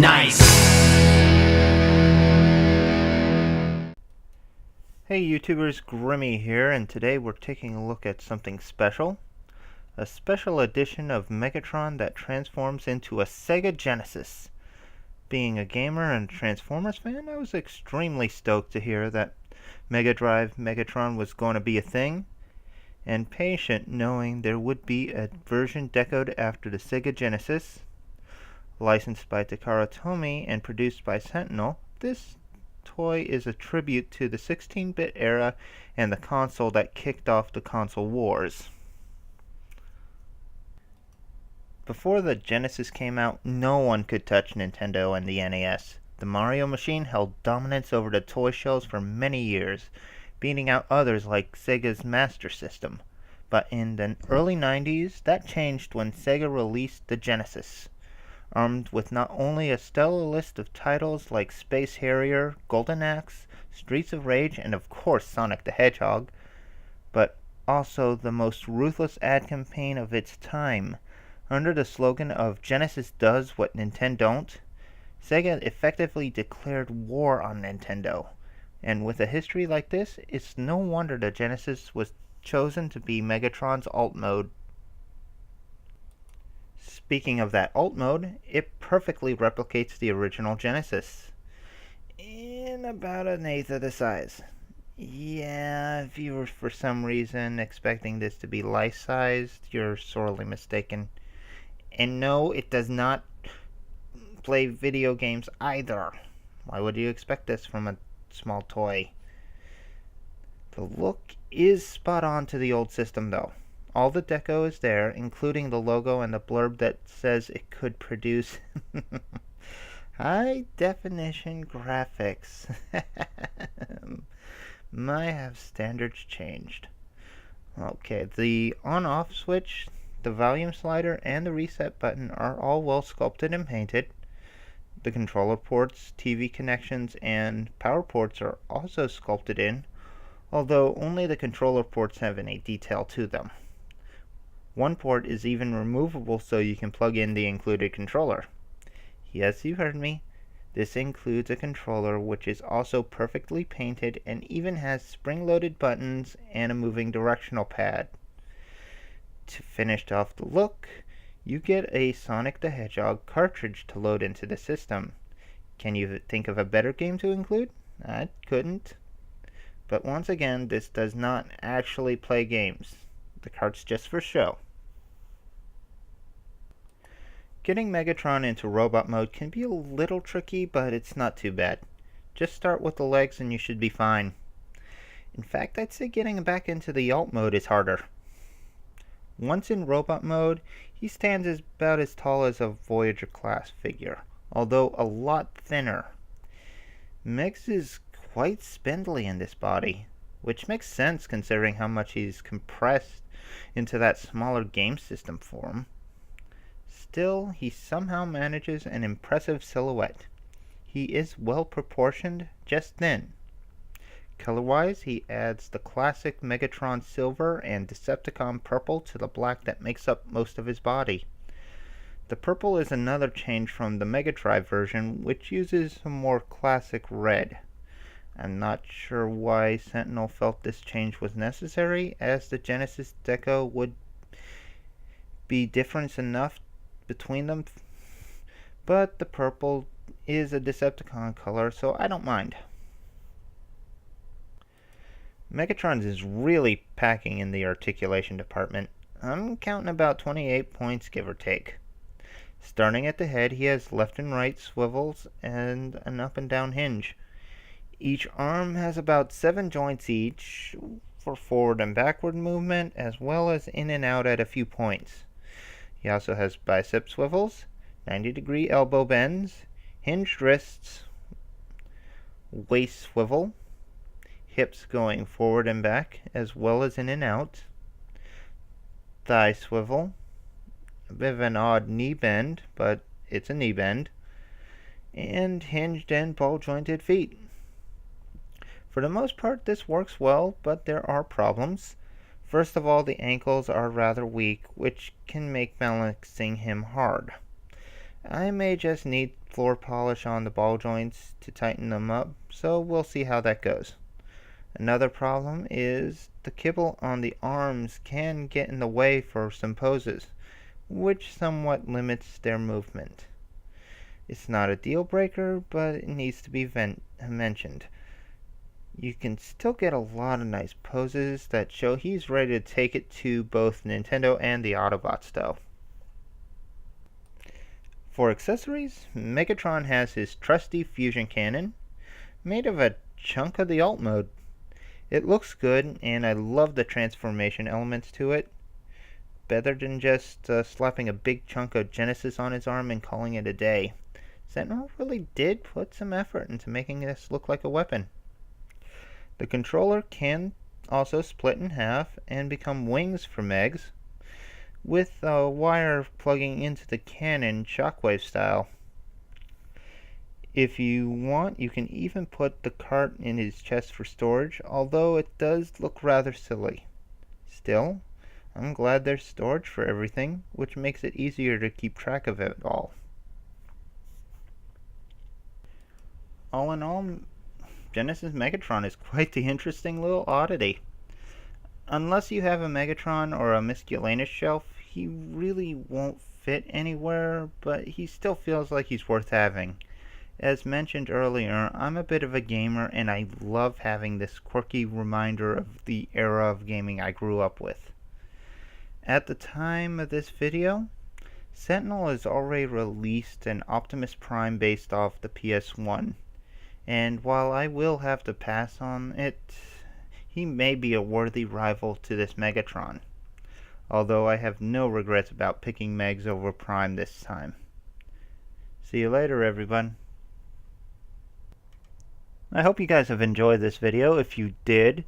nice. Hey YouTubers, Grimmy here, and today we're taking a look at something special. A special edition of Megatron that transforms into a Sega Genesis. Being a gamer and Transformers fan, I was extremely stoked to hear that Mega Drive Megatron was going to be a thing, and patient knowing there would be a version decoded after the Sega Genesis. Licensed by Takara Tomy and produced by Sentinel, this toy is a tribute to the 16-bit era and the console that kicked off the console wars. Before the Genesis came out, no one could touch Nintendo and the NES. The Mario machine held dominance over the toy shelves for many years, beating out others like Sega's Master System. But in the early 90s, that changed when Sega released the Genesis. Armed with not only a stellar list of titles like Space Harrier, Golden Axe, Streets of Rage, and of course Sonic the Hedgehog, but also the most ruthless ad campaign of its time. Under the slogan of Genesis does what Nintendo don't, Sega effectively declared war on Nintendo. And with a history like this, it's no wonder the Genesis was chosen to be Megatron's alt mode. Speaking of that alt mode, it perfectly replicates the original Genesis in about an eighth of the size. Yeah, if you were for some reason expecting this to be life-sized, you're sorely mistaken. And no, it does not play video games either. Why would you expect this from a small toy? The look is spot on to the old system though. All the deco is there, including the logo and the blurb that says it could produce high-definition graphics. My have standards changed. Okay, the on-off switch, the volume slider, and the reset button are all well sculpted and painted. The controller ports, TV connections, and power ports are also sculpted in, although only the controller ports have any detail to them. One port is even removable so you can plug in the included controller. Yes, you heard me. This includes a controller which is also perfectly painted and even has spring-loaded buttons and a moving directional pad. To finish off the look, you get a Sonic the Hedgehog cartridge to load into the system. Can you think of a better game to include? I couldn't. But once again, this does not actually play games. The cart's just for show. Getting Megatron into robot mode can be a little tricky, but it's not too bad. Just start with the legs and you should be fine. In fact, I'd say getting back into the alt mode is harder. Once in robot mode, he stands about as tall as a Voyager class figure, although a lot thinner. Megs is quite spindly in this body, which makes sense considering how much he's compressed into that smaller game system form. Still, he somehow manages an impressive silhouette. He is well proportioned, just thin. Color-wise, he adds the classic Megatron silver and Decepticon purple to the black that makes up most of his body. The purple is another change from the Mega Drive version, which uses a more classic red. I'm not sure why Sentinel felt this change was necessary, as the Genesis deco would be difference enough between them, but the purple is a Decepticon color, so I don't mind. Megatron is really packing in the articulation department. I'm counting about 28 points, give or take. Starting at the head, he has left and right swivels and an up and down hinge. Each arm has about 7 joints each for forward and backward movement, as well as in and out at a few points. He also has bicep swivels, 90-degree elbow bends, hinged wrists, waist swivel, hips going forward and back, as well as in and out, thigh swivel, a bit of an odd knee bend, but it's a knee bend, and hinged and ball-jointed feet. For the most part, this works well, but there are problems. First of all, the ankles are rather weak, which can make balancing him hard. I may just need floor polish on the ball joints to tighten them up, so we'll see how that goes. Another problem is the kibble on the arms can get in the way for some poses, which somewhat limits their movement. It's not a deal breaker, but it needs to be mentioned. You can still get a lot of nice poses that show he's ready to take it to both Nintendo and the Autobots though. For accessories, Megatron has his trusty fusion cannon, made of a chunk of the alt mode. It looks good, and I love the transformation elements to it. Better than just slapping a big chunk of Genesis on his arm and calling it a day. Sentinel really did put some effort into making this look like a weapon. The controller can also split in half and become wings for Megs, with a wire plugging into the cannon shockwave style. If you want, you can even put the cart in his chest for storage, although it does look rather silly. Still, I'm glad there's storage for everything, which makes it easier to keep track of it all. All in all, Genesis Megatron is quite the interesting little oddity. Unless you have a Megatron or a Miscellaneous shelf, he really won't fit anywhere, but he still feels like he's worth having. As mentioned earlier, I'm a bit of a gamer and I love having this quirky reminder of the era of gaming I grew up with. At the time of this video, Sentinel has already released an Optimus Prime based off the PS1, and while I will have to pass on it, he may be a worthy rival to this Megatron, although I have no regrets about picking Megs over Prime this time. See you later, everyone. I hope you guys have enjoyed this video. If you did,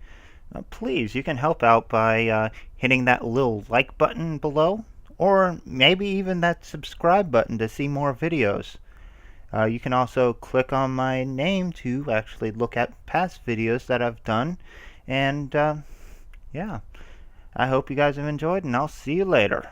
please, you can help out by hitting that little like button below, or maybe even that subscribe button to see more videos. You can also click on my name to actually look at past videos that I've done. And yeah, I hope you guys have enjoyed, and I'll see you later.